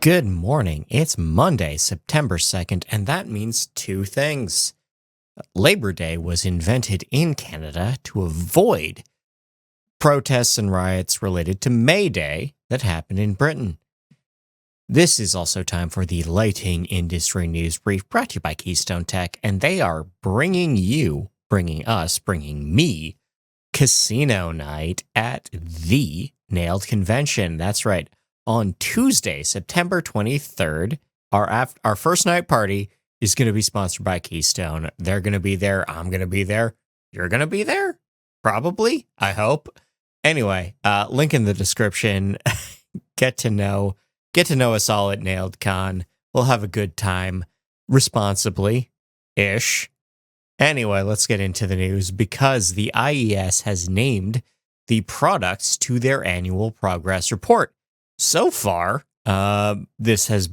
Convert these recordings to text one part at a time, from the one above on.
Good morning. It's Monday, September 2nd, and that means two things. Labor Day was invented in Canada to avoid protests and riots related to May Day that happened in Britain. This is also time for the lighting industry news brief brought to you by Keystone Tech, and they are bringing me casino night at the Nailed Convention. That's right. On Tuesday, September 23rd, our first night party is going to be sponsored by Keystone. They're going to be there. I'm going to be there. You're going to be there? Probably. I hope. Anyway, link in the description. Get to know us all at Nailed Con. We'll have a good time responsibly-ish. Anyway, let's get into the news because the IES has named the products to their annual progress report. So far, this has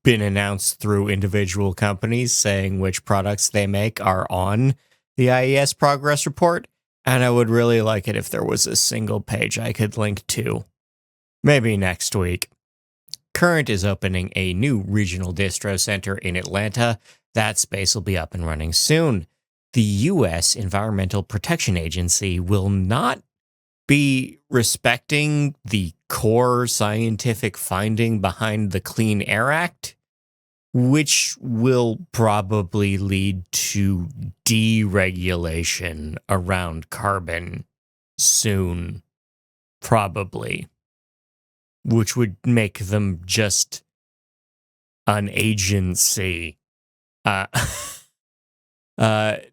been announced through individual companies saying which products they make are on the IES progress report, and I would really like it if there was a single page I could link to. Maybe next week. Current is opening a new regional distro center in Atlanta. That space will be up and running soon. The U.S. Environmental Protection Agency will not be respecting the core scientific finding behind the Clean Air Act, which will probably lead to deregulation around carbon soon, probably, which would make them just an agency.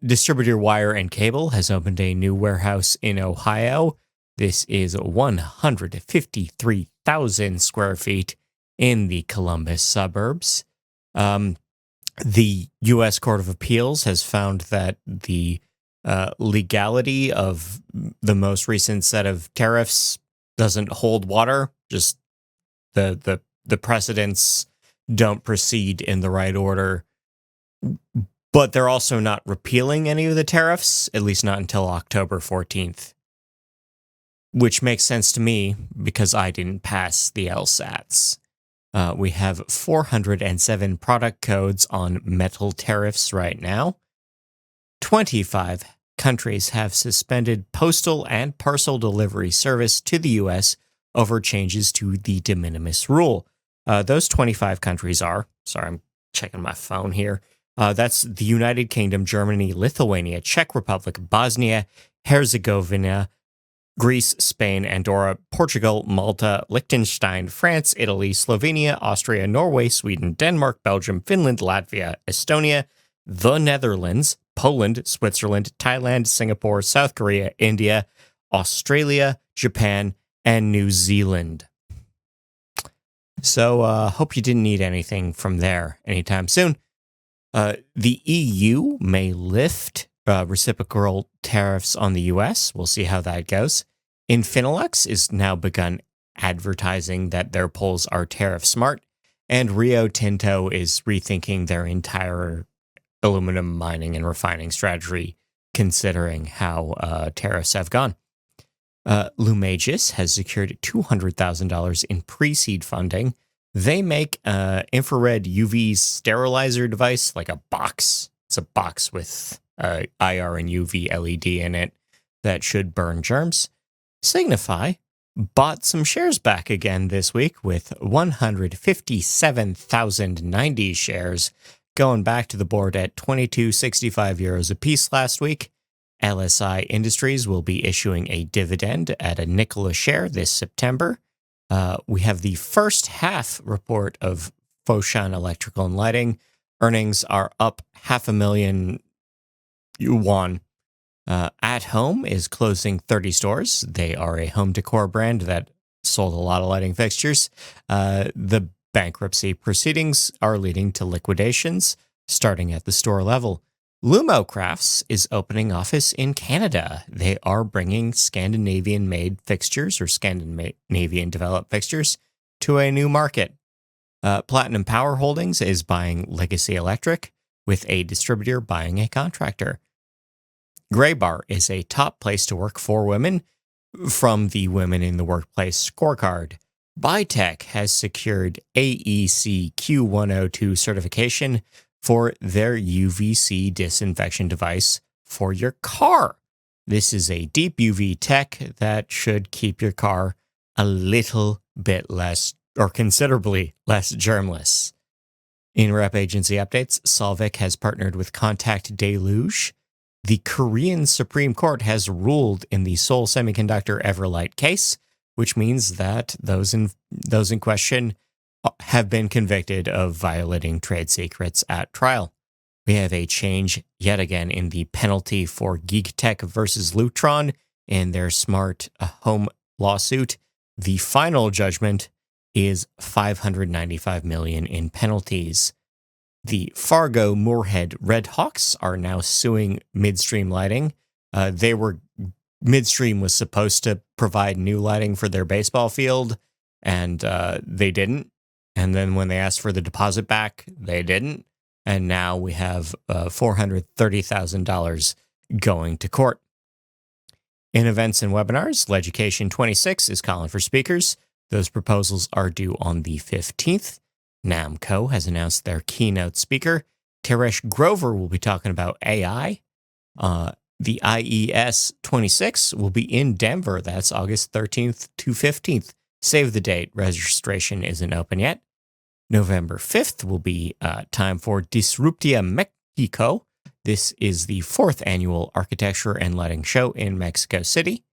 Distributor Wire and Cable has opened a new warehouse in Ohio. This is 153,000 square feet in the Columbus suburbs. The U.S. Court of Appeals has found that the legality of the most recent set of tariffs doesn't hold water. Just the precedents don't proceed in the right order. But they're also not repealing any of the tariffs, at least not until October 14th. Which makes sense to me because I didn't pass the LSATs. We have 407 product codes on metal tariffs right now. 25 countries have suspended postal and parcel delivery service to the U.S. over changes to the de minimis rule. Those 25 countries are, sorry, I'm checking my phone here. That's the United Kingdom, Germany, Lithuania, Czech Republic, Bosnia, Herzegovina, Greece, Spain, Andorra, Portugal, Malta, Liechtenstein, France, Italy, Slovenia, Austria, Norway, Sweden, Denmark, Belgium, Finland, Latvia, Estonia, the Netherlands, Poland, Switzerland, Thailand, Singapore, South Korea, India, Australia, Japan, and New Zealand. So, hope you didn't need anything from there anytime soon. The EU may lift reciprocal tariffs on the U.S. We'll see how that goes. Infinilux is now begun advertising that their poles are tariff smart, and Rio Tinto is rethinking their entire aluminum mining and refining strategy, considering how tariffs have gone. Lumagis has secured $200,000 in pre-seed funding. They make an infrared UV sterilizer device, like a box. It's a box with IR and UV LED in it that should burn germs. Signify bought some shares back again this week with 157,090 shares going back to the board at €22.65 a piece last week. LSI Industries will be issuing a dividend at a nickel a share this September. We have the first half report of Foshan Electrical and Lighting. Earnings are up $500,000 yuan. At Home is closing 30 stores. They are a home decor brand that sold a lot of lighting fixtures. The bankruptcy proceedings are leading to liquidations starting at the store level. Lumo Crafts is opening office in Canada. They are bringing Scandinavian-made fixtures or Scandinavian-developed fixtures to a new market. Platinum Power Holdings is buying Legacy Electric, with a distributor buying a contractor. Graybar is a top place to work for women from the Women in the Workplace scorecard. Bytech has secured AEC Q102 certification for their UVC disinfection device for your car. This is a deep UV tech that should keep your car a little bit less, or considerably less, germless. In rep agency updates, Solvik has partnered with Contact Deluge. The Korean Supreme Court has ruled in the Seoul Semiconductor Everlight case, which means that those in question have been convicted of violating trade secrets at trial. We have a change yet again in the penalty for GeekTech versus Lutron in their smart home lawsuit. The final judgment is $595 million in penalties. The Fargo Moorhead Redhawks are now suing Midstream Lighting. Midstream was supposed to provide new lighting for their baseball field, and they didn't. And then when they asked for the deposit back, they didn't. And now we have $430,000 going to court. In events and webinars, Leducation 26 is calling for speakers. Those proposals are due on the 15th. Namco has announced their keynote speaker. Teresh Grover will be talking about AI. The IES 26 will be in Denver. That's August 13th to 15th. Save the date. Registration isn't open yet. November 5th will be time for Disruptia Mexico. This is the 4th annual Architecture and Lighting Show in Mexico City.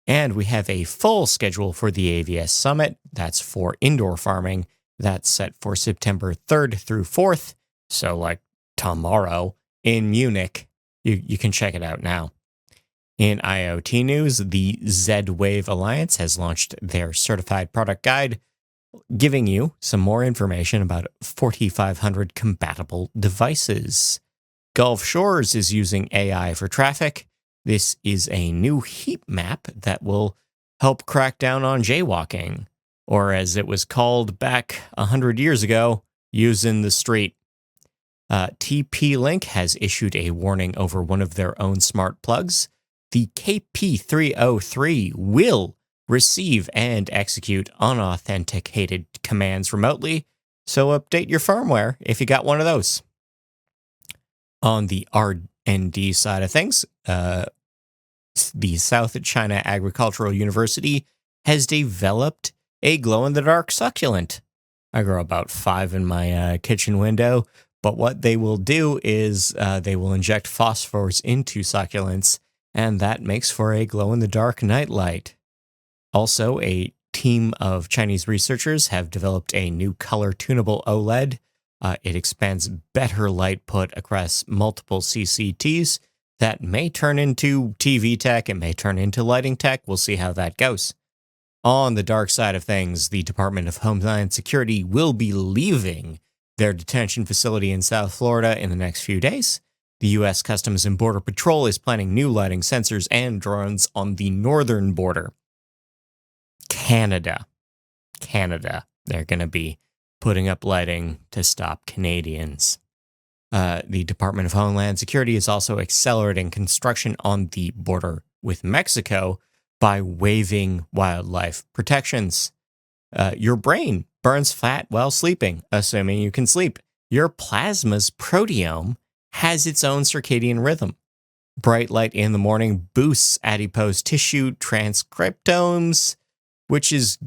And we have a full schedule for the AVS Summit. That's for indoor farming. That's set for September 3rd through 4th. So like tomorrow in Munich. You can check it out now. In IoT news, the Z-Wave Alliance has launched their certified product guide, giving you some more information about 4,500 compatible devices. Gulf Shores is using AI for traffic. This is a new heat map that will help crack down on jaywalking, or as it was called back 100 years ago, using the street. TP-Link has issued a warning over one of their own smart plugs. The KP303 will receive and execute unauthenticated commands remotely, so update your firmware if you got one of those. On the R&D side of things, the South China Agricultural University has developed a glow-in-the-dark succulent. I grow about 5 in my kitchen window, but what they will do is they will inject phosphors into succulents, and that makes for a glow-in-the-dark nightlight. Also, a team of Chinese researchers have developed a new color-tunable OLED. It expands better light put across multiple CCTs. That may turn into TV tech. It may turn into lighting tech. We'll see how that goes. On the dark side of things, the Department of Homeland Security will be leaving their detention facility in South Florida in the next few days. The U.S. Customs and Border Patrol is planning new lighting sensors and drones on the northern border. Canada. They're going to be putting up lighting to stop Canadians. The Department of Homeland Security is also accelerating construction on the border with Mexico by waiving wildlife protections. Your brain burns fat while sleeping, assuming you can sleep. Your plasma's proteome has its own circadian rhythm. Bright light in the morning boosts adipose tissue transcriptomes, which is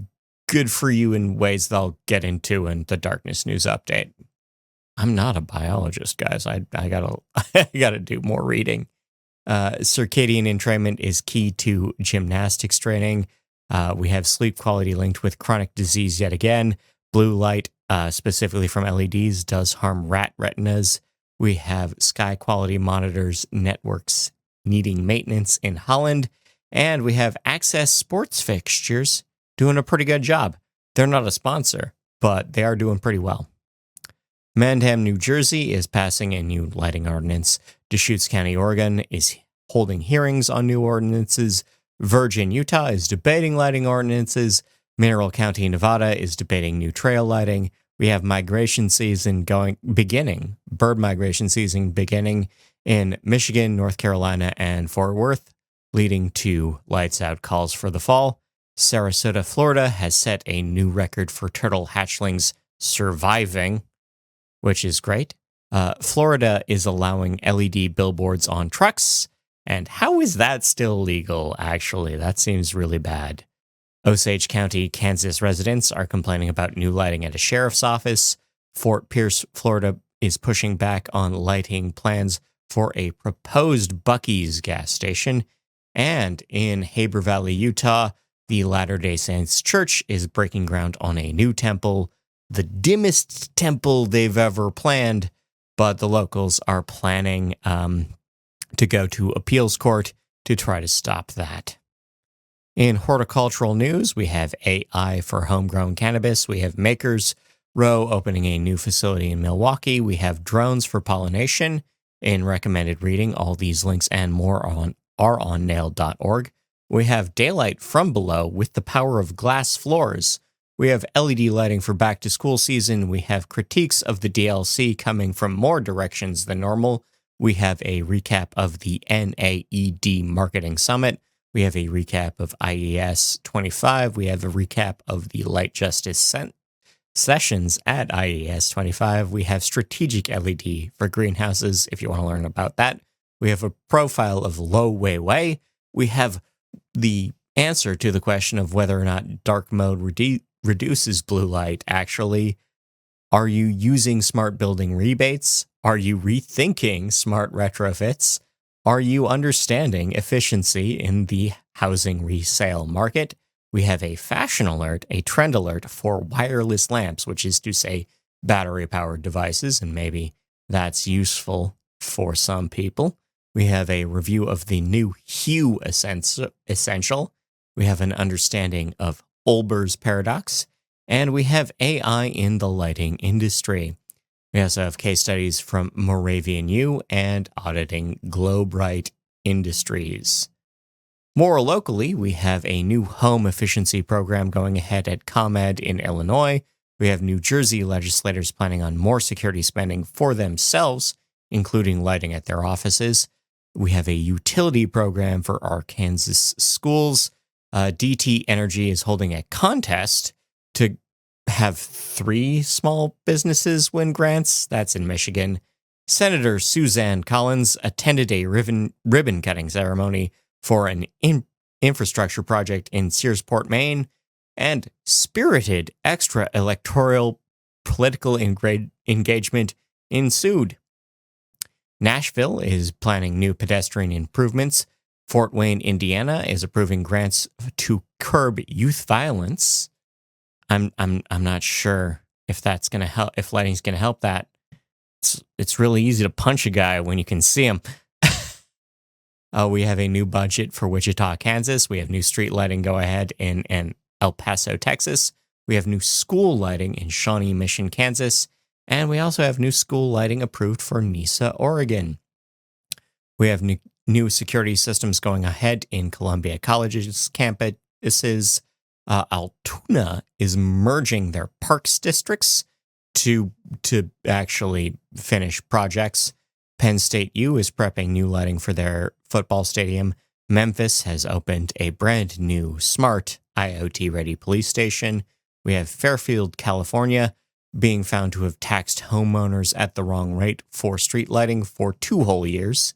good for you in ways that I'll get into in the Darkness News update. I'm not a biologist, guys. I gotta do more reading. Circadian entrainment is key to gymnastics training. We have sleep quality linked with chronic disease yet again. Blue light, specifically from LEDs, does harm rat retinas. We have sky quality monitors networks needing maintenance in Holland. And we have Access Sports Fixtures doing a pretty good job. They're not a sponsor, but they are doing pretty well. Mandham, New Jersey is passing a new lighting ordinance. Deschutes County, Oregon is holding hearings on new ordinances. Virgin, Utah is debating lighting ordinances. Mineral County, Nevada is debating new trail lighting. We have migration season beginning, bird migration season beginning in Michigan, North Carolina, and Fort Worth, leading to lights out calls for the fall. Sarasota, Florida has set a new record for turtle hatchlings surviving, which is great. Florida is allowing LED billboards on trucks. And how is that still legal, actually? That seems really bad. Osage County, Kansas residents are complaining about new lighting at a sheriff's office. Fort Pierce, Florida is pushing back on lighting plans for a proposed Buc-ee's gas station. And in Haber Valley, Utah, the Latter-day Saints Church is breaking ground on a new temple, the dimmest temple they've ever planned, but the locals are planning to go to appeals court to try to stop that. In horticultural news, we have AI for homegrown cannabis. We have Makers Row opening a new facility in Milwaukee. We have drones for pollination. In recommended reading, all these links and more are on nailed.org. We have daylight from below with the power of glass floors. We have LED lighting for back to school season. We have critiques of the DLC coming from more directions than normal. We have a recap of the NAED Marketing Summit. We have a recap of IES 25. We have a recap of the Light Justice sessions at IES 25. We have strategic LED for greenhouses, if you want to learn about that. We have a profile of Lo Weiwei. We have the answer to the question of whether or not dark mode reduces blue light. Actually, are you using smart building rebates? Are you rethinking smart retrofits? Are you understanding efficiency in the housing resale market? We have a fashion alert, a trend alert for wireless lamps, which is to say battery-powered devices, and maybe that's useful for some people. We have a review of the new Hue Essential. We have an understanding of Olber's paradox, and we have AI in the lighting industry. We also have case studies from Moravian U and auditing Globright Industries. More locally, we have a new home efficiency program going ahead at ComEd in Illinois. We have New Jersey legislators planning on more security spending for themselves, including lighting at their offices. We have a utility program for Arkansas schools. DT Energy is holding a contest to have 3 small businesses win grants. That's in Michigan. Senator Suzanne Collins attended a ribbon-cutting ceremony for an infrastructure project in Searsport, Maine, and spirited extra-electoral political engagement ensued. Nashville is planning new pedestrian improvements. Fort Wayne, Indiana is approving grants to curb youth violence. I'm not sure if that's going to help, if lighting's going to help that. It's really easy to punch a guy when you can see him. We have a new budget for Wichita, Kansas. We have new street lighting go ahead in El Paso, Texas. We have new school lighting in Shawnee Mission, Kansas. And we also have new school lighting approved for Nisa, Oregon. We have new security systems going ahead in Columbia College's campuses. Altoona is merging their parks districts to actually finish projects. Penn State U is prepping new lighting for their football stadium. Memphis has opened a brand new smart IoT-ready police station. We have Fairfield, California, being found to have taxed homeowners at the wrong rate for street lighting for 2 whole years.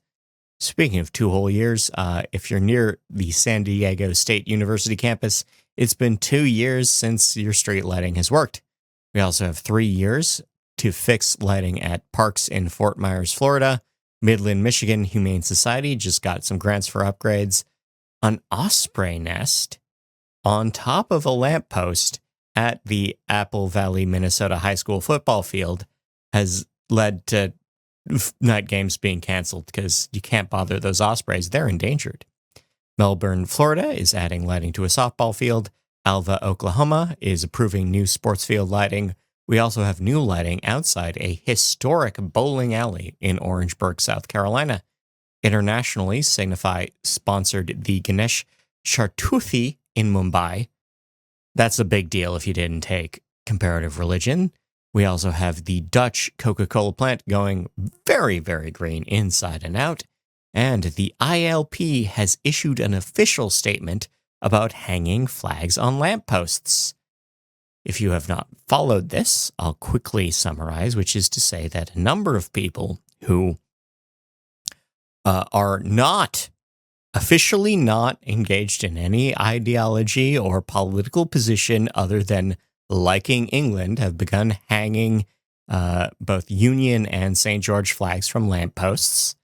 Speaking of 2 whole years, if you're near the San Diego State University campus, it's been 2 years since your street lighting has worked. We also have 3 years to fix lighting at parks in Fort Myers, Florida. Midland, Michigan Humane Society just got some grants for upgrades. An osprey nest on top of a lamppost at the Apple Valley, Minnesota high school football field has led to night games being canceled because you can't bother those ospreys. They're endangered. Melbourne, Florida is adding lighting to a softball field. Alva, Oklahoma is approving new sports field lighting. We also have new lighting outside a historic bowling alley in Orangeburg, South Carolina. Internationally, Signify sponsored the Ganesh Chaturthi in Mumbai. That's a big deal if you didn't take comparative religion. We also have the Dutch Coca-Cola plant going very, very green inside and out. And the ILP has issued an official statement about hanging flags on lampposts. If you have not followed this, I'll quickly summarize, which is to say that a number of people who are not officially not engaged in any ideology or political position other than liking England have begun hanging both Union and St. George flags from lampposts.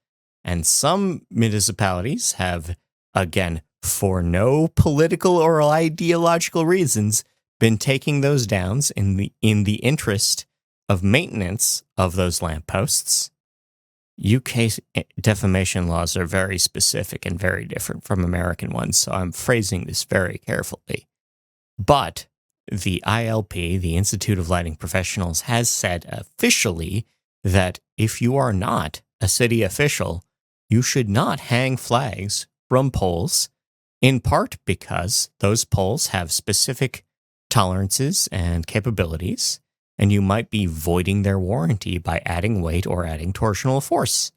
And some municipalities have, again, for no political or ideological reasons, been taking those down in the interest of maintenance of those lampposts. UK defamation laws are very specific and very different from American ones, so I'm phrasing this very carefully. But the ILP, the Institute of Lighting Professionals, has said officially that if you are not a city official, you should not hang flags from poles, in part because those poles have specific tolerances and capabilities, and you might be voiding their warranty by adding weight or adding torsional force.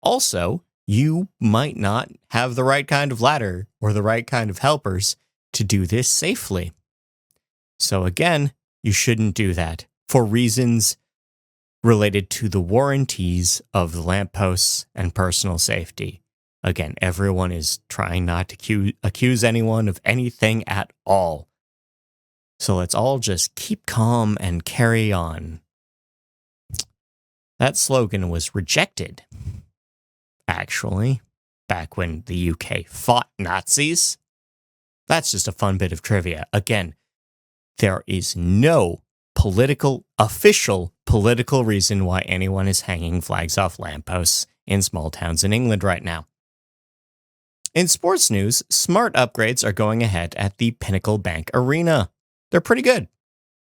Also, you might not have the right kind of ladder or the right kind of helpers to do this safely. So again, you shouldn't do that for reasons related to the warranties of the lampposts and personal safety. Again, everyone is trying not to accuse anyone of anything at all. So let's all just keep calm and carry on. That slogan was rejected, actually, back when the UK fought Nazis. That's just a fun bit of trivia. Again, there is no official political reason why anyone is hanging flags off lampposts in small towns in England right now. In sports news, smart upgrades are going ahead at the Pinnacle Bank Arena. They're pretty good.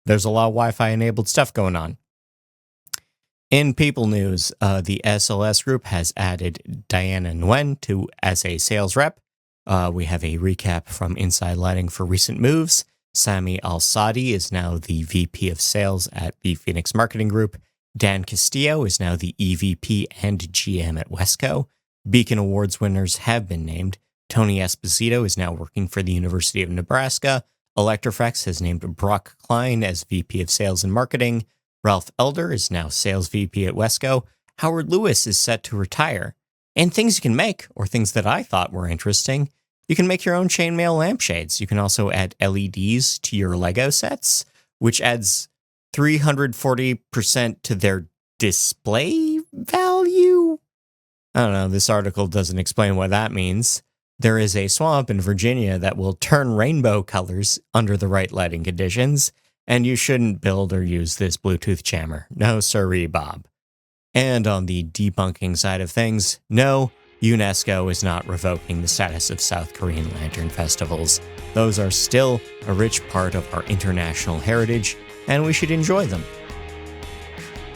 There's a lot of Wi-Fi enabled stuff going on. In people news, the SLS group has added Diana Nguyen as a sales rep. We have a recap from Inside Lighting for recent moves. Sami Al-Sadi is now the VP of Sales at the Phoenix Marketing Group. Dan Castillo is now the EVP and GM at Wesco. Beacon Awards winners have been named. Tony Esposito is now working for the University of Nebraska. Electroflex has named Brock Klein as VP of Sales and Marketing. Ralph Elder is now Sales VP at Wesco. Howard Lewis is set to retire. And things you can make, or things that I thought were interesting, you can make your own chainmail lampshades. You can also add LEDs to your Lego sets, which adds 340% to their display value. I don't know, this article doesn't explain what that means. There is a swamp in Virginia that will turn rainbow colors under the right lighting conditions, and you shouldn't build or use this Bluetooth jammer. No sirree, Bob. And on the debunking side of things, no, UNESCO is not revoking the status of South Korean lantern festivals. Those are still a rich part of our international heritage, and we should enjoy them.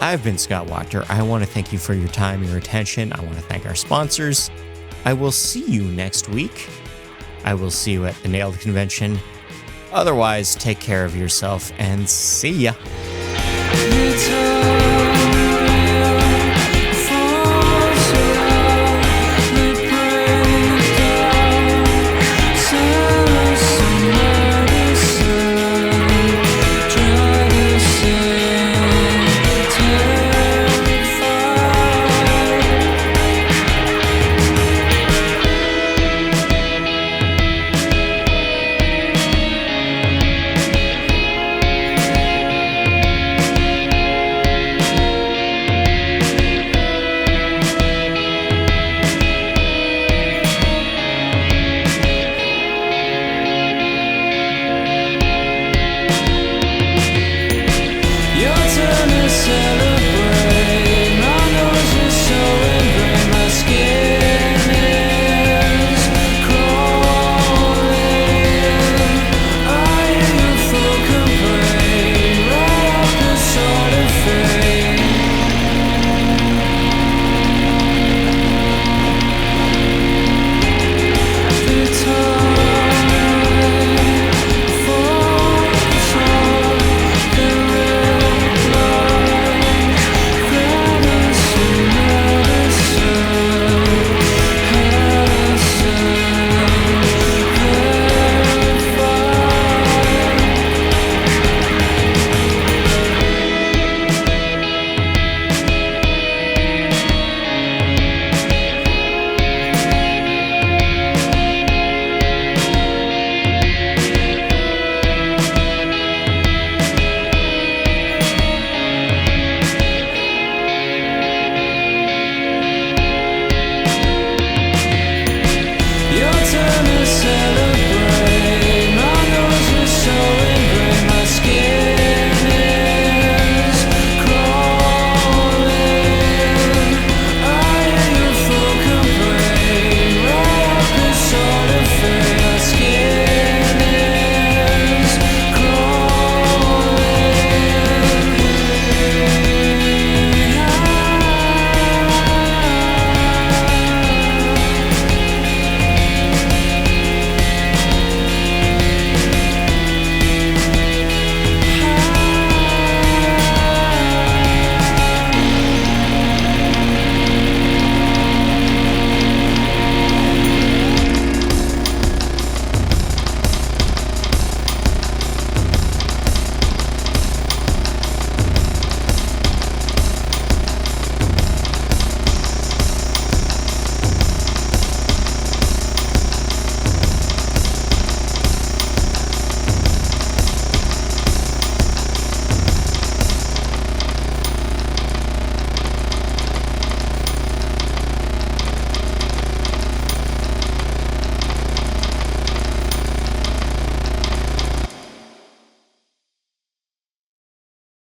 I've been Scott Wachter. I want to thank you for your time, your attention. I want to thank our sponsors. I will see you next week. I will see you at the Nailed Convention. Otherwise, take care of yourself and see ya.